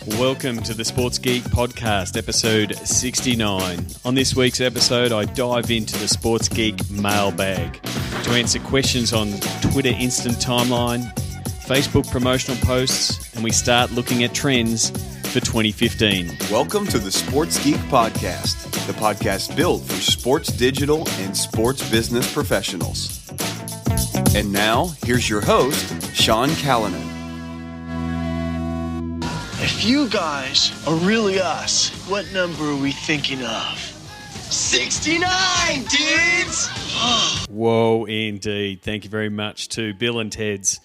Welcome to the Sports Geek Podcast, episode 69. On this week's episode, I dive into the Sports Geek Mailbag to answer questions on Twitter Instant Timeline, Facebook promotional posts, and we start looking at trends for 2015. Welcome to the Sports Geek Podcast, the podcast built for sports digital and sports business professionals. And now, here's your host, Sean Callanan. If you guys are really us, what number are we thinking of? 69, dudes! Whoa, indeed. Thank you very much to Bill and Ted's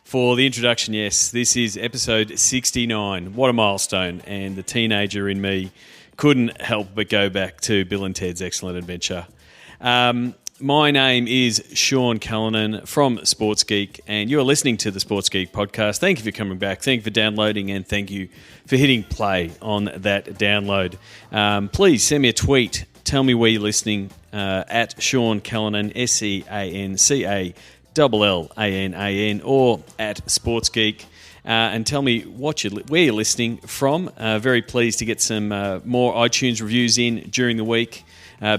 for the introduction. Yes, this is episode 69. What a milestone. And the teenager in me couldn't help but go back to Bill and Ted's Excellent Adventure. My name is Sean Callanan from Sports Geek, and you're listening to the Sports Geek Podcast. Thank you for coming back. Thank you for downloading, and thank you for hitting play on that download. Please send me a tweet. Tell me where you're listening at Sean Callanan, SeanCallanan, or at Sports Geek, and tell me where you're listening from. Very pleased to get some more iTunes reviews in during the week.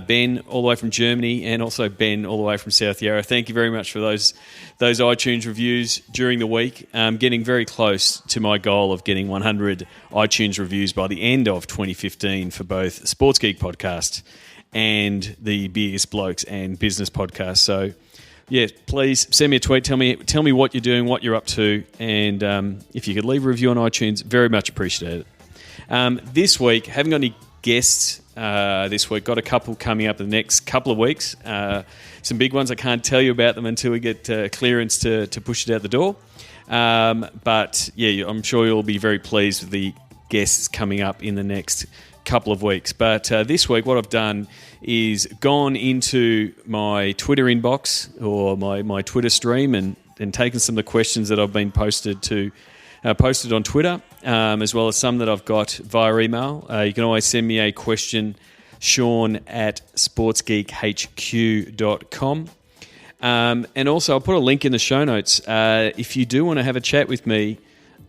Ben, all the way from Germany, and also Ben, all the way from South Yarra. Thank you very much for those iTunes reviews during the week. Getting very close to my goal of getting 100 iTunes reviews by the end of 2015 for both Sports Geek Podcast and the Biggest Blokes and Business Podcast. So, yeah, please send me a tweet. Tell me what you're doing, what you're up to, and if you could leave a review on iTunes, very much appreciate it. This week, haven't got any guests this week. Got a couple coming up in the next couple of weeks. Some big ones. I can't tell you about them until we get clearance to push it out the door. But yeah, I'm sure you'll be very pleased with the guests coming up in the next couple of weeks. But this week, what I've done is gone into my Twitter inbox or my Twitter stream and taken some of the questions that I've been posted on Twitter, as well as some that I've got via email. You can always send me a question, Sean at sportsgeekhq.com. And also, I'll put a link in the show notes. If you do want to have a chat with me,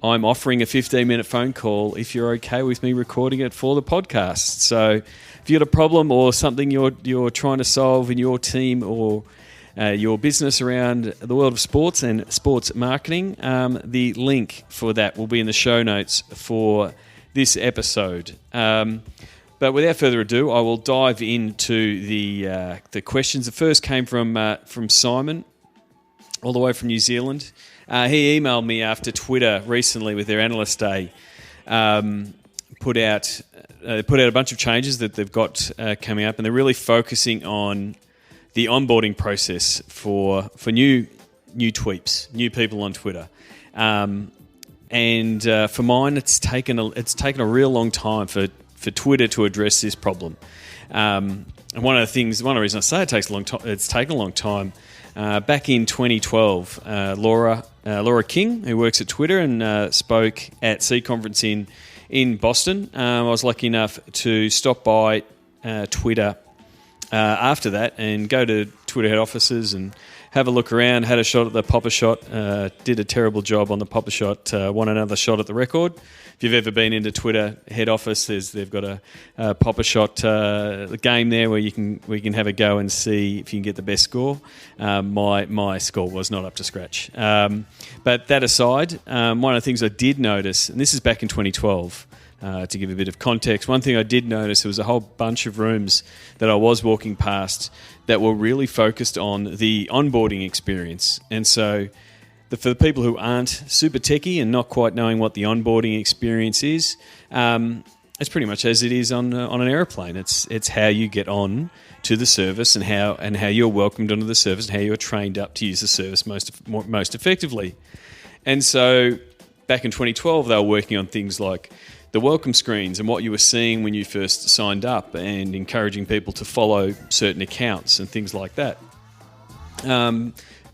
I'm offering a 15-minute phone call if you're okay with me recording it for the podcast. So if you've got a problem or something you're trying to solve in your team or your business around the world of sports and sports marketing, the link for that will be in the show notes for this episode. But without further ado, I will dive into the questions. The first came from Simon, all the way from New Zealand. He emailed me after Twitter recently with their Analyst Day. Put out a bunch of changes that they've got coming up, and they're really focusing on the onboarding process for new tweeps, new people on Twitter, and for mine, it's taken a real long time for Twitter to address this problem. And one of the reasons I say it takes a long time, it's taken a long time. Back in 2012, Laura King, who works at Twitter and spoke at C Conference in Boston. I was lucky enough to stop by Twitter after that and go to Twitter head offices and have a look around, had a shot at the popper shot, did a terrible job on the popper shot, won another shot at the record. If you've ever been into Twitter head office, they've got a popper shot game there where you can have a go and see if you can get the best score. My score was not up to scratch. But that aside, one of the things I did notice, and this is back in 2012, to give a bit of context, one thing I did notice, there was a whole bunch of rooms that I was walking past that were really focused on the onboarding experience. And so for the people who aren't super techie and not quite knowing what the onboarding experience is, it's pretty much as it is on an airplane. It's how you get on to the service and how you're welcomed onto the service and how you're trained up to use the service most effectively. And so back in 2012, they were working on things like the welcome screens and what you were seeing when you first signed up and encouraging people to follow certain accounts and things like that.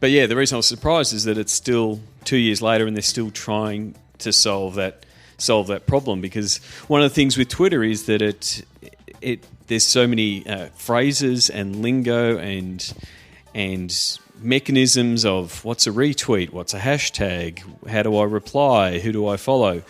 But yeah, the reason I was surprised is that it's still 2 years later and they're still trying to solve that problem, because one of the things with Twitter is that there's so many phrases and lingo and mechanisms of what's a retweet, what's a hashtag, how do I reply, who do I follow.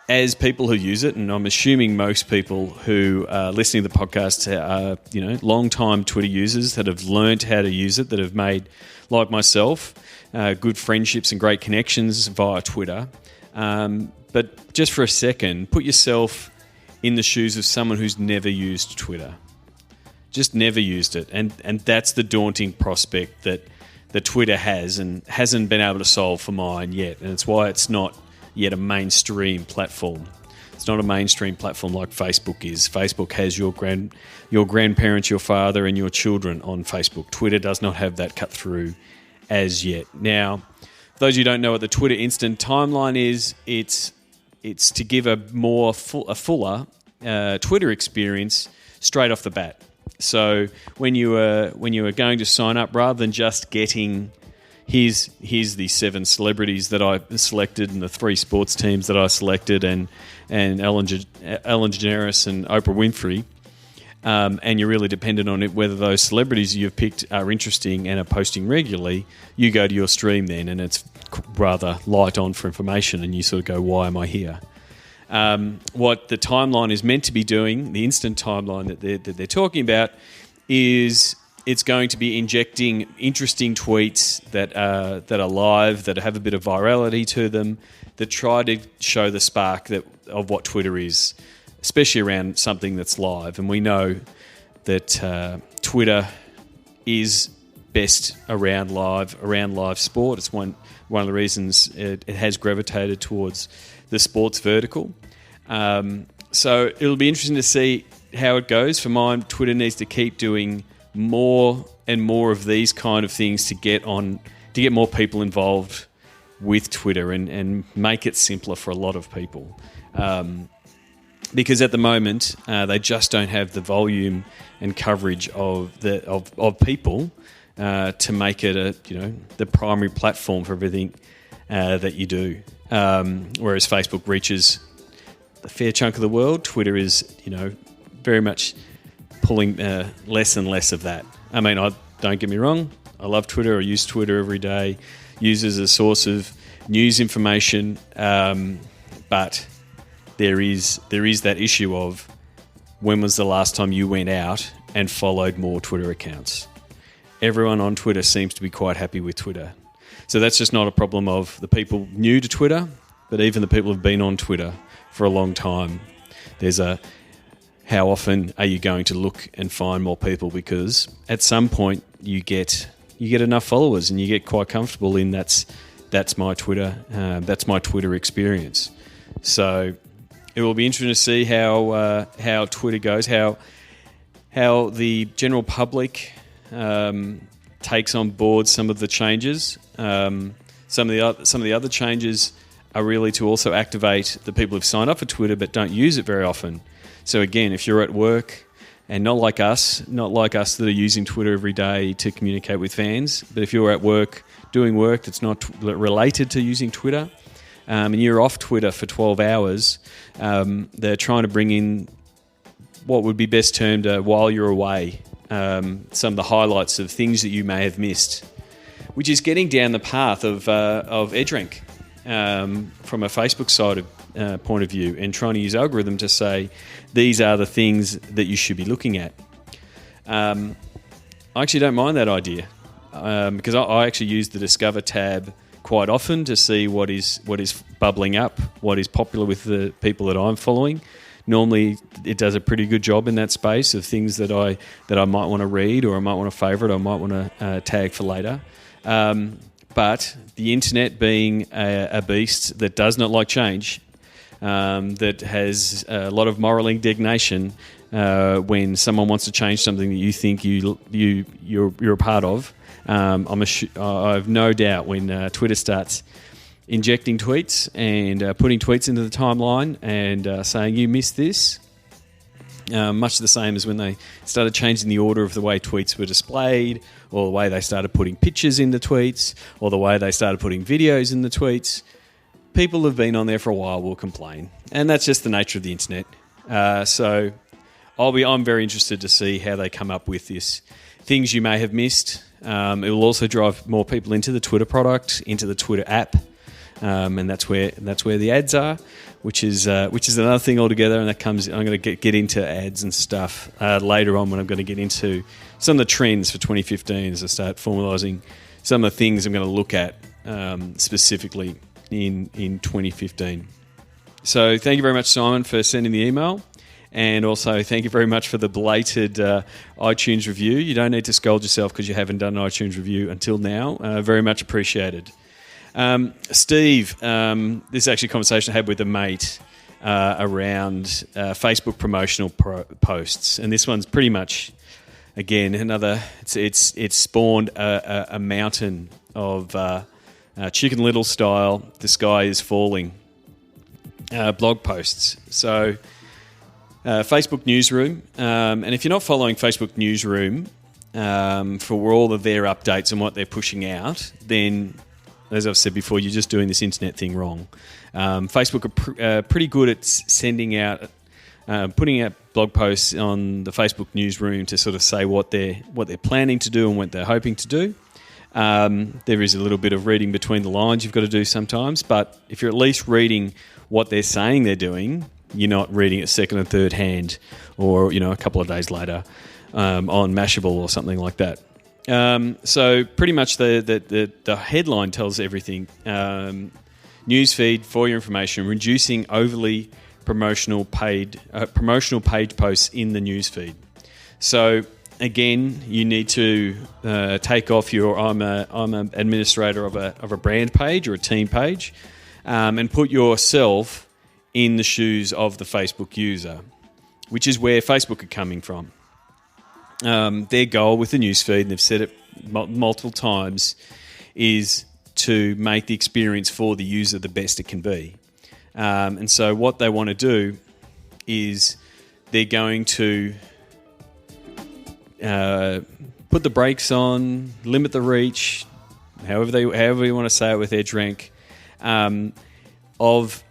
as people who use it, and I'm assuming most people who are listening to the podcast are, long-time Twitter users that have learned how to use it, that have made, like myself, good friendships and great connections via Twitter. But just for a second, put yourself in the shoes of someone who's never used Twitter. Just never used it. And that's the daunting prospect that Twitter has and hasn't been able to solve for mine yet. And it's why it's not yet a mainstream platform. It's not a mainstream platform like Facebook is. Facebook has your grandparents, your father, and your children on Facebook. Twitter does not have that cut through as yet. Now, for those of you who don't know what the Twitter Instant Timeline is, it's to give a fuller Twitter experience straight off the bat. So when you were going to sign up, rather than just getting here's the 7 celebrities that I selected and the 3 sports teams that I selected and Ellen DeGeneres and Oprah Winfrey, and you're really dependent on it whether those celebrities you've picked are interesting and are posting regularly, you go to your stream then and it's rather light on for information and you sort of go, why am I here? What the timeline is meant to be doing, the instant timeline that they're talking about, is it's going to be injecting interesting tweets that are live, that have a bit of virality to them, that try to show the spark of what Twitter is, especially around something that's live. And we know that Twitter is best around live sport. It's one of the reasons it has gravitated towards the sports vertical. So it'll be interesting to see how it goes. For mine, Twitter needs to keep doing more and more of these kind of things to get more people involved with Twitter and make it simpler for a lot of people. Because at the moment they just don't have the volume and coverage of people to make it the primary platform for everything that you do. Whereas Facebook reaches a fair chunk of the world, Twitter is very much pulling less and less of that. I mean, don't get me wrong, I love Twitter. I use Twitter every day, use it as a source of news information, but there is that issue of when was the last time you went out and followed more Twitter accounts? Everyone on Twitter seems to be quite happy with Twitter. So that's just not a problem of the people new to Twitter, but even the people who've been on Twitter for a long time. There's how often are you going to look and find more people? Because at some point you get enough followers and you get quite comfortable in that's my Twitter experience. So it will be interesting to see how Twitter goes, how the general public takes on board some of the changes. Some of the other changes are really to also activate the people who've signed up for Twitter but don't use it very often. So again, if you're at work and not like us that are using Twitter every day to communicate with fans, but if you're at work doing work that's not related to using Twitter, and you're off Twitter for 12 hours, they're trying to bring in what would be best termed while you're away, some of the highlights of things that you may have missed, which is getting down the path of EdgeRank from a Facebook side of point of view, and trying to use algorithm to say these are the things that you should be looking at. I actually don't mind that idea because I actually use the Discover tab quite often to see what is bubbling up, what is popular with the people that I'm following. Normally, it does a pretty good job in that space of things that I might want to read, or I might want to favourite, or I might want to tag for later. But the internet being a beast that does not like change, that has a lot of moral indignation when someone wants to change something that you think you're a part of. I have no doubt when Twitter starts injecting tweets and putting tweets into the timeline and saying you missed this, much the same as when they started changing the order of the way tweets were displayed, or the way they started putting pictures in the tweets, or the way they started putting videos in the tweets. People who've been on there for a while will complain, and that's just the nature of the internet. So I'm very interested to see how they come up with this. Things you may have missed. It will also drive more people into the Twitter product, into the Twitter app. and that's where the ads are, which is another thing altogether. And that comes. I'm going to get into ads and stuff later on when I'm going to get into some of the trends for 2015 as I start formalising some of the things I'm going to look at specifically in 2015. So thank you very much, Simon, for sending the email. And also thank you very much for the belated iTunes review. You don't need to scold yourself because you haven't done an iTunes review until now. Very much appreciated. Steve, this is actually a conversation I had with a mate around Facebook promotional posts. And this one's pretty much, again, it's spawned a mountain of Chicken Little style, the sky is falling blog posts. So Facebook Newsroom, and if you're not following Facebook Newsroom for all of their updates and what they're pushing out, then, as I've said before, you're just doing this internet thing wrong. Facebook are pretty good at sending out, putting out blog posts on the Facebook Newsroom to sort of say what they're planning to do and what they're hoping to do. There is a little bit of reading between the lines you've got to do sometimes, but if you're at least reading what they're saying they're doing, you're not reading it second and third hand or, a couple of days later on Mashable or something like that. So pretty much the headline tells everything. Newsfeed, for your information, reducing overly promotional page posts in the newsfeed. So again, you need to take off your I'm an administrator of a brand page or a team page, and put yourself in the shoes of the Facebook user, which is where Facebook are coming from. Their goal with the newsfeed, and they've said it multiple times, is to make the experience for the user the best it can be. And so what they want to do is they're going to put the brakes on, limit the reach, however you want to say it with edge rank, of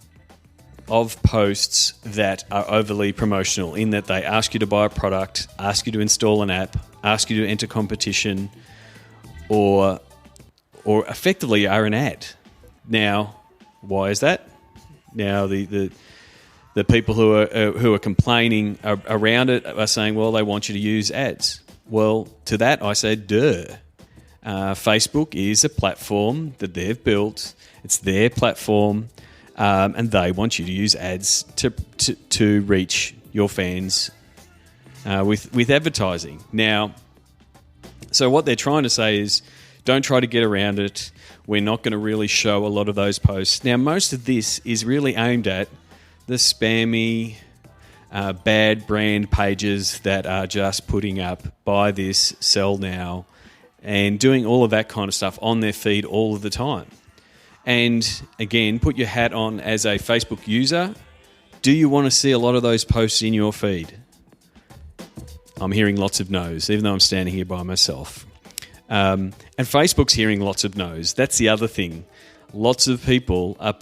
posts that are overly promotional, in that they ask you to buy a product, ask you to install an app, ask you to enter competition, or effectively are an ad. Now, why is that? Now, the people who are complaining around it are saying, well, they want you to use ads. Well, to that I say, duh. Facebook is a platform that they've built. It's their platform, and they want you to use ads to reach your fans with advertising. Now, so what they're trying to say is, don't try to get around it. We're not going to really show a lot of those posts. Now, most of this is really aimed at the spammy, bad brand pages that are just putting up buy this, sell now, and doing all of that kind of stuff on their feed all of the time. And again, put your hat on as a Facebook user. Do you want to see a lot of those posts in your feed? I'm hearing lots of no's, even though I'm standing here by myself. And Facebook's hearing lots of no's. That's the other thing. Lots of people are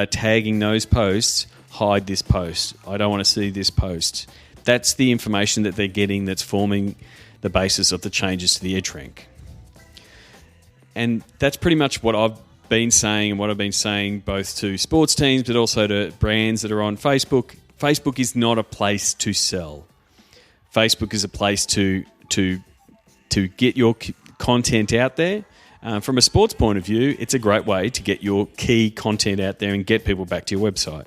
tagging those posts, hide this post. I don't want to see this post. That's the information that they're getting that's forming the basis of the changes to the edge rank. And that's pretty much what I've been saying, and what I've been saying both to sports teams but also to brands that are on Facebook. Facebook is not a place to sell. Facebook is a place to get your content out there. From a sports point of view, it's a great way to get your key content out there and get people back to your website.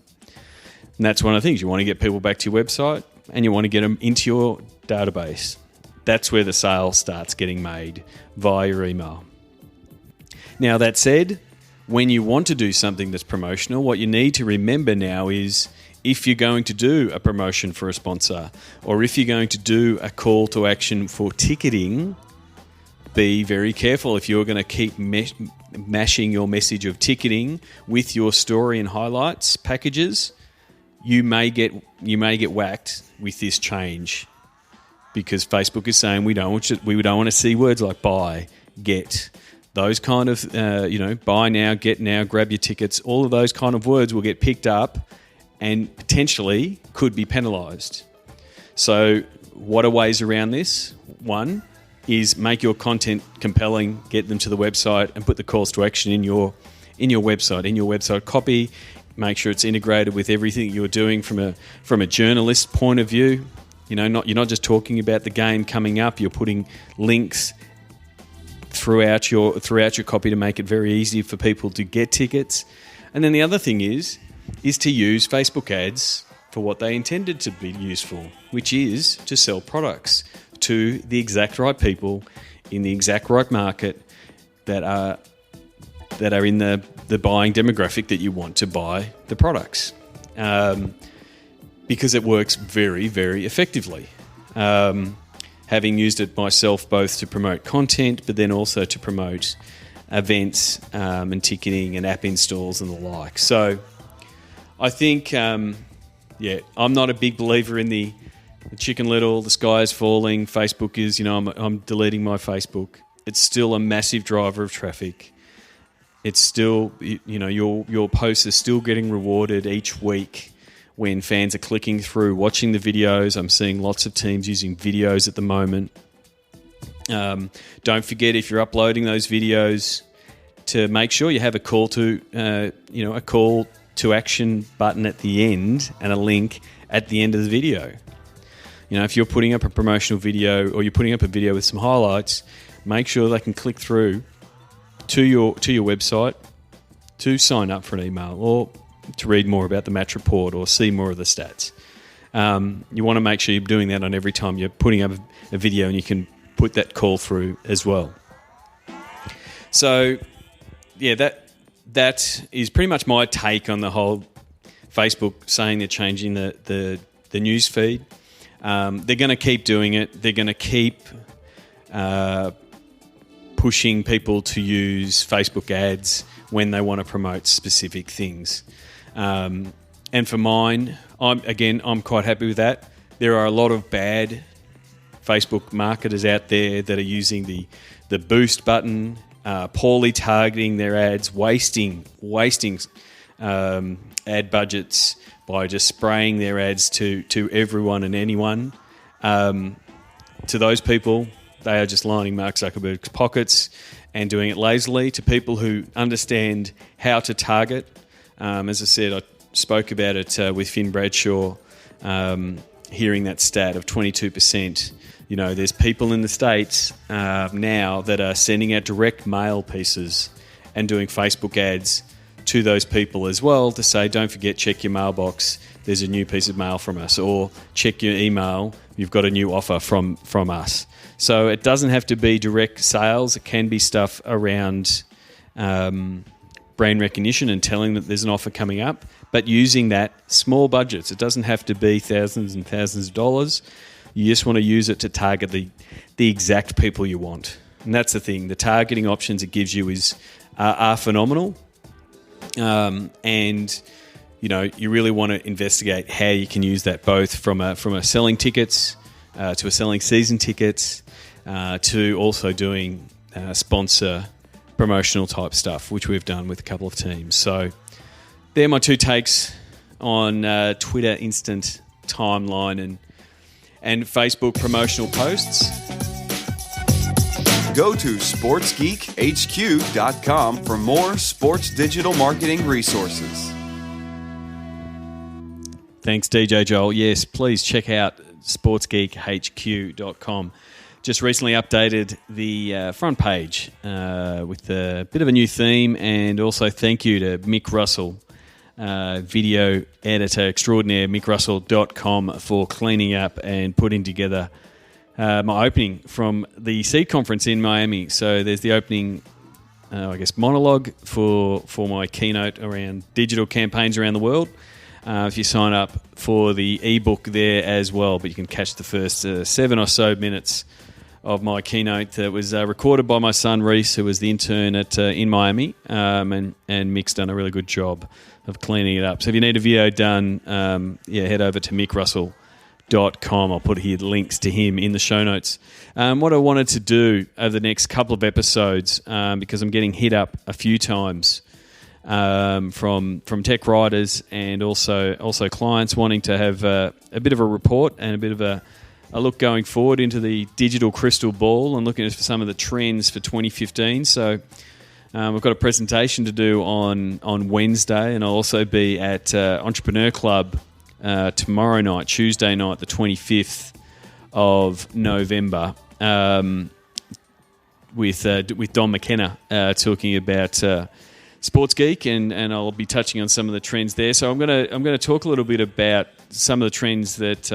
And that's one of the things. You want to get people back to your website and you want to get them into your database. That's where the sale starts getting made, via your email. Now, that said, when you want to do something that's promotional, what you need to remember now is, if you're going to do a promotion for a sponsor, or if you're going to do a call to action for ticketing, be very careful. If you're going to keep mashing your message of ticketing with your story and highlights packages, you may get whacked with this change, because Facebook is saying we don't want to see words like buy, get, those kind of buy now, get now, grab your tickets. All of those kind of words will get picked up and potentially could be penalised. So what are ways around this? One is make your content compelling, get them to the website, and put the calls to action in your in your website copy. Make sure it's integrated with everything you're doing from a journalist point of view. You're not just talking about the game coming up. You're putting links throughout your copy to make it very easy for people to get tickets. And then the other thing is to use Facebook ads for what they intended to be used for, which is to sell products to the exact right people in the exact right market that are in the buying demographic that you want to buy the products, because it works very, very effectively. Having used it myself both to promote content, but then also to promote events and ticketing and app installs and the like. So I think, I'm not a big believer in the Chicken Little, the sky is falling, Facebook is, I'm deleting my Facebook. It's still a massive driver of traffic. It's still, your posts are still getting rewarded each week when fans are clicking through, watching the videos. I'm seeing lots of teams using videos at the moment. Don't forget, if you're uploading those videos, to make sure you have a call to action button at the end and a link at the end of the video. If you're putting up a promotional video or you're putting up a video with some highlights, make sure they can click through to your website to sign up for an email or to read more about the match report or see more of the stats. You want to make sure you're doing that on every time you're putting up a video, and you can put that call through as well. So, that is pretty much my take on the whole Facebook saying they're changing the news feed. They're going to keep doing it. They're going to keep pushing people to use Facebook ads when they want to promote specific things. And for mine, I'm quite happy with that. There are a lot of bad Facebook marketers out there that are using the boost button, poorly targeting their ads, wasting ad budgets by just spraying their ads to everyone and anyone. To those people, they are just lining Mark Zuckerberg's pockets and doing it lazily. To people who understand how to target, as I said, I spoke about it with Finn Bradshaw, hearing that stat of 22%. There's people in the States now that are sending out direct mail pieces and doing Facebook ads to those people as well to say, don't forget, check your mailbox, there's a new piece of mail from us, or check your email, you've got a new offer from us. So it doesn't have to be direct sales. It can be stuff around brand recognition and telling that there's an offer coming up, but using that small budgets. It doesn't have to be thousands and thousands of dollars. You just want to use it to target the exact people you want. And that's the thing. The targeting options it gives you are phenomenal. And you really want to investigate how you can use that, both from a selling tickets to a selling season tickets to also doing sponsor promotional type stuff, which we've done with a couple of teams. So they're my two takes on Twitter instant timeline and Facebook promotional posts. Go to sportsgeekhq.com for more sports digital marketing resources. Thanks, DJ Joel. Yes, please check out sportsgeekhq.com. Just recently updated the front page with a bit of a new theme, and also thank you to Mick Russell, video editor extraordinaire, mickrussell.com, for cleaning up and putting together my opening from the Seed Conference in Miami. So there's the opening, monologue for my keynote around digital campaigns around the world. If you sign up for the ebook there as well, but you can catch the first 7 or so minutes of my keynote that was recorded by my son Reese, who was the intern in Miami, and Mick's done a really good job of cleaning it up. So if you need a video done, head over to mickrussell.com. I'll put here the links to him in the show notes. What I wanted to do over the next couple of episodes, because I'm getting hit up a few times from tech writers and also clients wanting to have a bit of a report and a bit of a look going forward into the digital crystal ball and looking at some of the trends for 2015. So We've got a presentation to do on Wednesday, and I'll also be at Entrepreneur Club tomorrow night, Tuesday night, the 25th of November, with Don McKenna talking about Sports Geek, and I'll be touching on some of the trends there. So I'm gonna talk a little bit about some of the trends that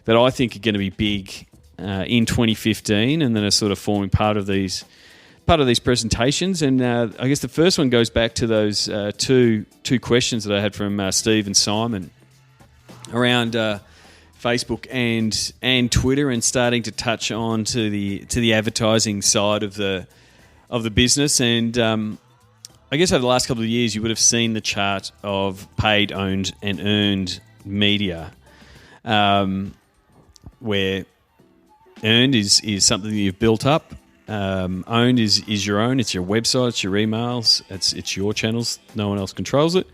I think are going to be big in 2015, and then are sort of forming part of these presentations. And I guess the first one goes back to those two questions that I had from Steve and Simon around Facebook and Twitter, and starting to touch on to the advertising side of the business. And I guess over the last couple of years, you would have seen the chart of paid, owned, and earned media, where earned is something that you've built up. Owned is your own. It's your website, it's your emails, it's your channels. No one else controls it.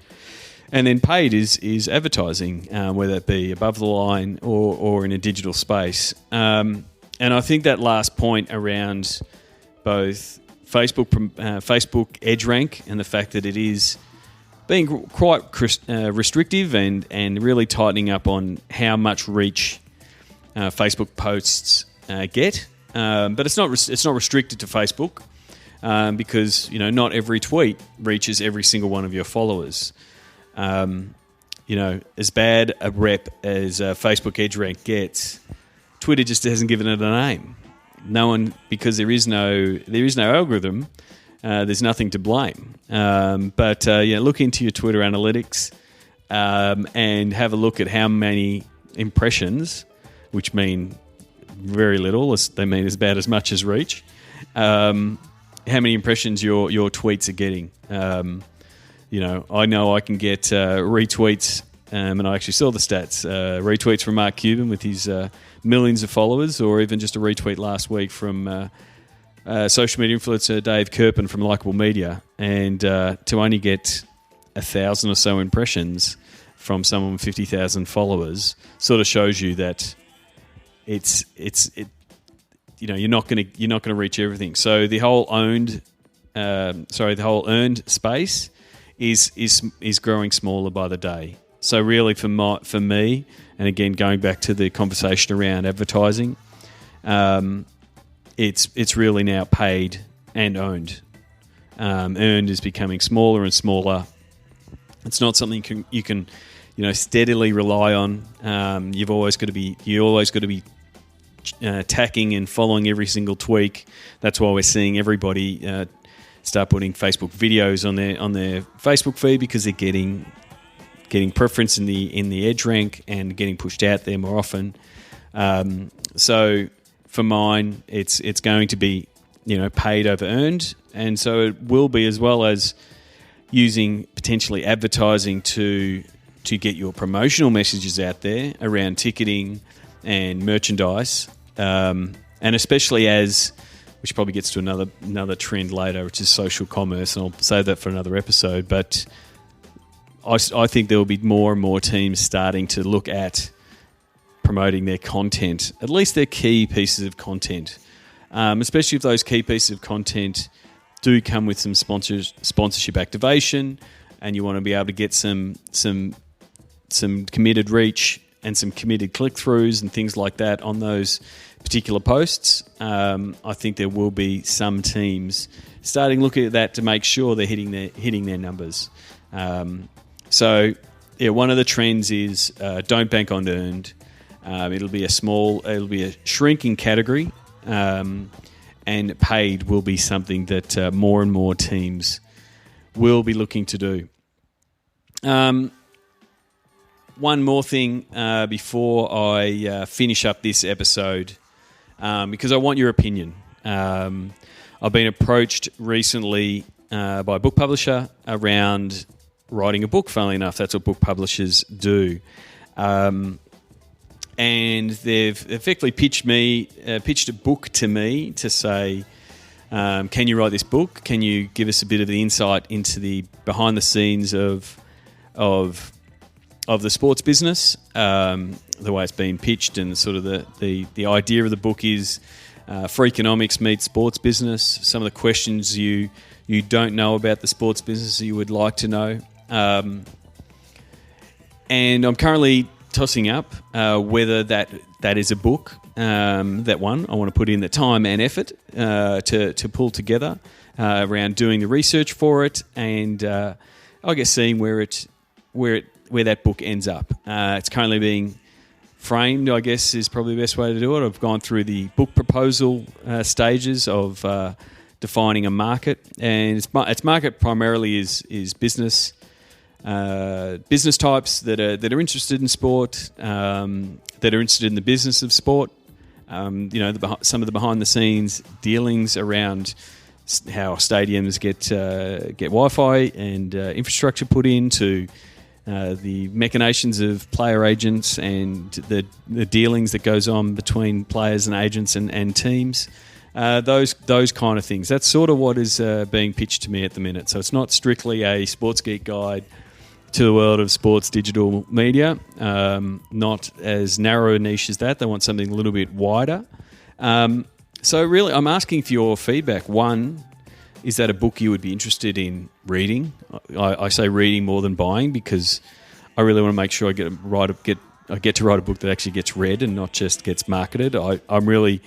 And then paid is advertising, whether it be above the line or in a digital space. And I think that last point around both Facebook Edge Rank, and the fact that it is being quite restrictive and really tightening up on how much reach Facebook posts get. But it's not restricted to Facebook, because not every tweet reaches every single one of your followers. As bad a rep as Facebook Edge Rank gets, Twitter just hasn't given it a name. No one, because there is no algorithm. There's nothing to blame. But look into your Twitter analytics and have a look at how many impressions, which mean very little. They mean about as much as reach. How many impressions your tweets are getting. I know I can get retweets, and I actually saw the stats. Retweets from Mark Cuban with his millions of followers, or even just a retweet last week from social media influencer Dave Kirpin from Likeable Media, and to only get 1,000 or so impressions from someone with 50,000 followers sort of shows you that you're not going to reach everything. So the whole earned space is growing smaller by the day. So really for me, and again going back to the conversation around advertising, it's really now paid and owned. Earned is becoming smaller and smaller. It's not something you can steadily rely on. You've always got to be tacking and following every single tweak. That's why we're seeing everybody start putting Facebook videos on their Facebook feed, because they're getting preference in the Edge Rank and getting pushed out there more often. So for mine, it's going to be paid over earned, and so it will be, as well as using potentially advertising to get your promotional messages out there around ticketing and merchandise, and especially which probably gets to another trend later, which is social commerce, and I'll save that for another episode. But I think there will be more and more teams starting to look at promoting their content, at least their key pieces of content, especially if those key pieces of content do come with some sponsorship activation, and you want to be able to get some committed reach and some committed click-throughs and things like that on those particular posts. I think there will be some teams starting looking at that to make sure they're hitting their numbers. So one of the trends is don't bank on earned. It'll be a shrinking category, and paid will be something that more and more teams will be looking to do. One more thing before I finish up this episode, because I want your opinion. I've been approached recently by a book publisher around writing a book. Funnily enough, that's what book publishers do. And they've effectively pitched a book to me to say, can you write this book? Can you give us a bit of the insight into the behind the scenes of the sports business, the way it's been pitched, and sort of the idea of the book is Freakonomics meets sports business. Some of the questions you you don't know about the sports business you would like to know. And I'm currently tossing up whether that is a book. That one, I want to put in the time and effort to pull together around doing the research for it, and I guess seeing where that book ends up. It's currently being framed, I guess, is probably the best way to do it. I've gone through the book proposal stages of defining a market, and its market primarily is business types that are interested in sport, that are interested in the business of sport. Some of the behind the scenes dealings around how stadiums get Wi-Fi and infrastructure put into the machinations of player agents and the dealings that goes on between players and agents and teams. Those kind of things. That's sort of what is being pitched to me at the minute. So it's not strictly a Sports Geek guide to the world of sports digital media. Not as narrow a niche as that. They want something a little bit wider. So really, I'm asking for your feedback. One, is that a book you would be interested in reading? I say reading more than buying, because I really want to make sure I get to write a book that actually gets read and not just gets marketed. I'm really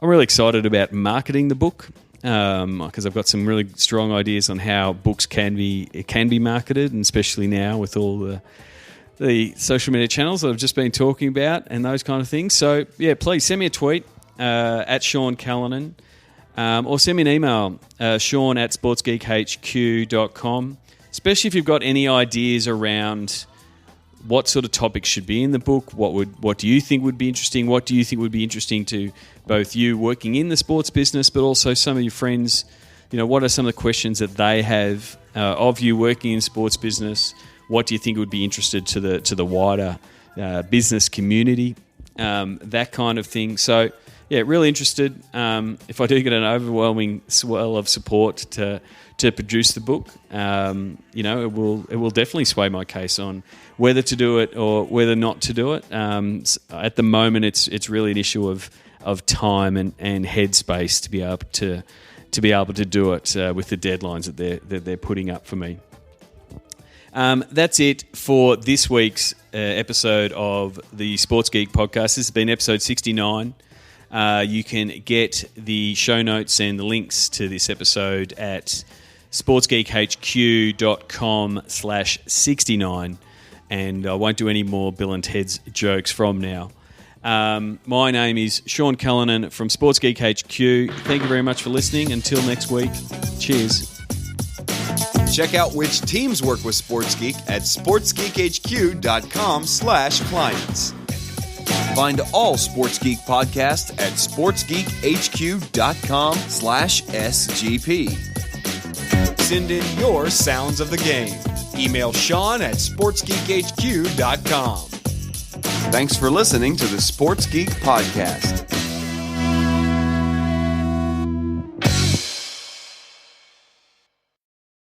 excited about marketing the book, because I've got some really strong ideas on how books can be marketed, and especially now with all the social media channels that I've just been talking about and those kind of things. So yeah, please send me a tweet at Sean Callanan, or send me an email, sean@sportsgeekhq.com, especially if you've got any ideas around what sort of topics should be in the book. What do you think would be interesting? What do you think would be interesting to both you working in the sports business, but also some of your friends? What are some of the questions that they have of you working in sports business? What do you think would be interested to the wider business community? That kind of thing. So yeah, really interested. If I do get an overwhelming swell of support to produce the book, it will definitely sway my case on whether to do it or whether not to do it. At the moment, it's really an issue of time and headspace to be able to do it with the deadlines that they're putting up for me. That's it for this week's episode of the Sports Geek podcast. This has been episode 69. You can get the show notes and the links to this episode at sportsgeekhq.com/69, and I won't do any more Bill and Ted's jokes from now. My name is Sean Callanan from Sports Geek HQ. Thank you very much for listening. Until next week, cheers. Check out which teams work with Sports Geek at sportsgeekhq.com/clients. Find all Sports Geek podcasts at sportsgeekhq.com/SGP. Send in your sounds of the game. Email Sean at sportsgeekhq.com. Thanks for listening to the Sports Geek Podcast.